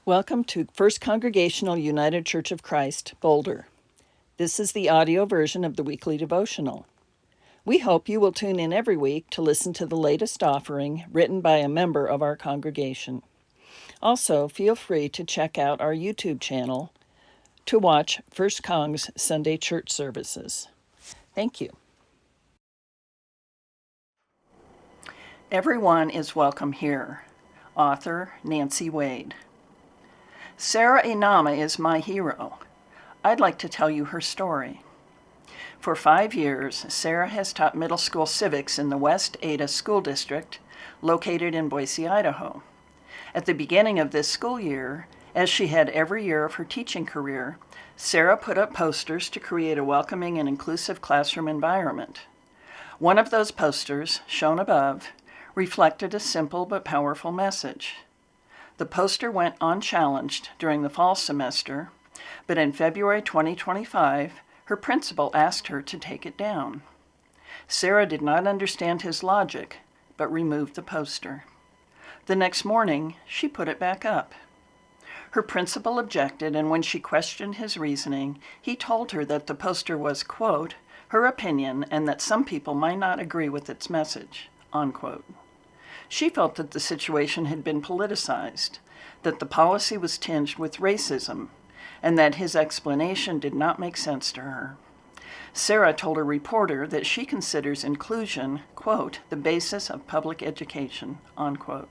Welcome to First Congregational United Church of Christ, Boulder. This is the audio version of the weekly devotional. We hope you will tune in every week to listen to the latest offering written by a member of our congregation. Also, feel free to check out our YouTube channel to watch First Cong's Sunday church services. Thank you. Everyone is welcome here. Author Nancy Wade. Sarah Inama is my hero. I'd like to tell you her story. For 5 years, Sarah has taught middle school civics in the West Ada School District, located in Boise, Idaho. At the beginning of this school year, as she had every year of her teaching career, Sarah put up posters to create a welcoming and inclusive classroom environment. One of those posters, shown above, reflected a simple but powerful message. The poster went unchallenged during the fall semester, but in February 2025, her principal asked her to take it down. Sarah did not understand his logic, but removed the poster. The next morning, she put it back up. Her principal objected, and when she questioned his reasoning, he told her that the poster was, quote, her opinion and that some people might not agree with its message, unquote. She felt that the situation had been politicized, that the policy was tinged with racism, and that his explanation did not make sense to her. Sarah told a reporter that she considers inclusion, quote, the basis of public education, unquote.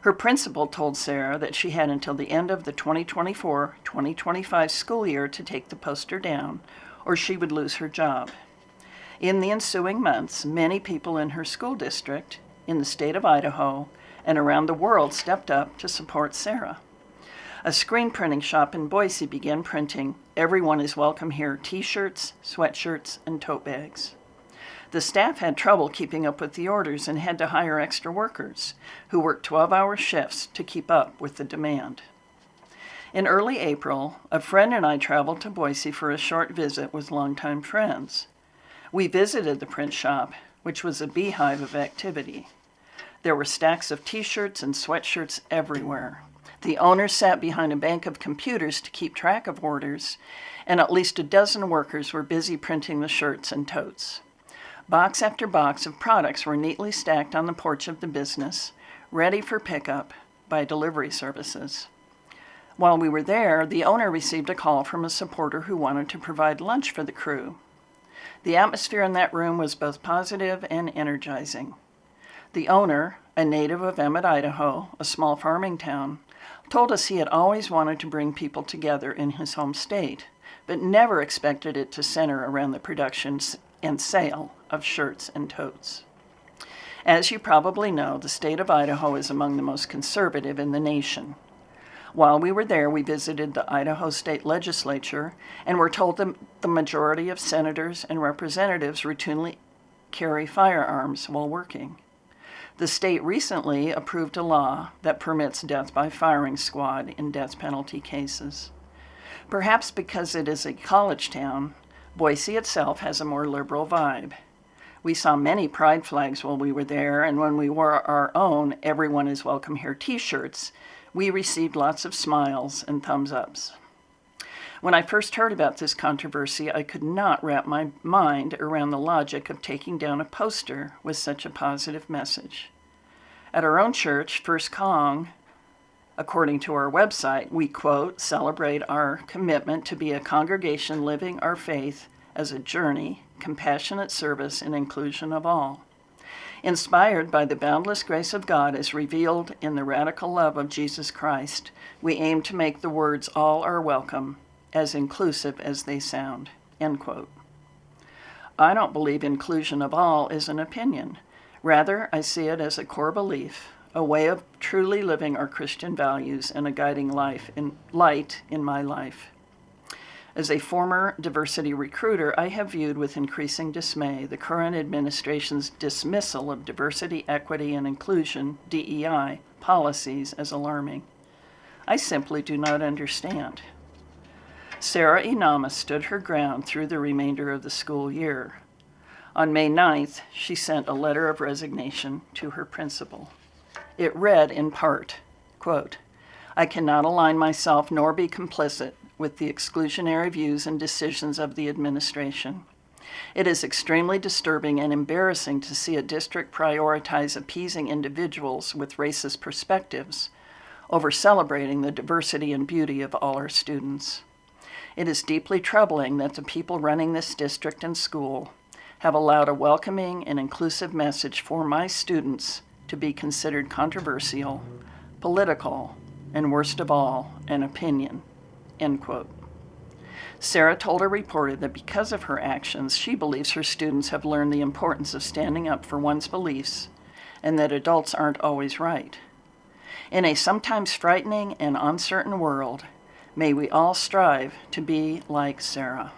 Her principal told Sarah that she had until the end of the 2024-2025 school year to take the poster down, or she would lose her job. In the ensuing months, many people in her school district, in the state of Idaho, and around the world stepped up to support Sarah. A screen printing shop in Boise began printing "Everyone is Welcome Here" t-shirts, sweatshirts, and tote bags. The staff had trouble keeping up with the orders and had to hire extra workers who worked 12-hour shifts to keep up with the demand. In early April, a friend and I traveled to Boise for a short visit with longtime friends. We visited the print shop, which was a beehive of activity. There were stacks of t-shirts and sweatshirts everywhere. The owner sat behind a bank of computers to keep track of orders, and at least a dozen workers were busy printing the shirts and totes. Box after box of products were neatly stacked on the porch of the business, ready for pickup by delivery services. While we were there, the owner received a call from a supporter who wanted to provide lunch for the crew. The atmosphere in that room was both positive and energizing. The owner, a native of Emmett, Idaho, a small farming town, told us he had always wanted to bring people together in his home state, but never expected it to center around the production and sale of shirts and totes. As you probably know, the state of Idaho is among the most conservative in the nation. While we were there, we visited the Idaho State Legislature and were told that the majority of senators and representatives routinely carry firearms while working. The state recently approved a law that permits death by firing squad in death penalty cases. Perhaps because it is a college town, Boise itself has a more liberal vibe. We saw many pride flags while we were there, and when we wore our own "Everyone is Welcome Here" t-shirts, we received lots of smiles and thumbs ups. When I first heard about this controversy, I could not wrap my mind around the logic of taking down a poster with such a positive message. At our own church, First Cong, according to our website, we, quote, celebrate our commitment to be a congregation living our faith as a journey, compassionate service, and inclusion of all. Inspired by the boundless grace of God as revealed in the radical love of Jesus Christ, we aim to make the words "all are welcome" as inclusive as they sound, end quote. I don't believe inclusion of all is an opinion. Rather, I see it as a core belief, a way of truly living our Christian values and a guiding light in my life. As a former diversity recruiter, I have viewed with increasing dismay the current administration's dismissal of diversity, equity, and inclusion, DEI, policies as alarming. I simply do not understand. Sarah Inama stood her ground through the remainder of the school year. On May 9th, she sent a letter of resignation to her principal. It read in part, quote, I cannot align myself nor be complicit with the exclusionary views and decisions of the administration. It is extremely disturbing and embarrassing to see a district prioritize appeasing individuals with racist perspectives over celebrating the diversity and beauty of all our students. It is deeply troubling that the people running this district and school have allowed a welcoming and inclusive message for my students to be considered controversial, political, and worst of all, an opinion." End quote. Sarah told a reporter that because of her actions, she believes her students have learned the importance of standing up for one's beliefs and that adults aren't always right. In a sometimes frightening and uncertain world, may we all strive to be like Sarah.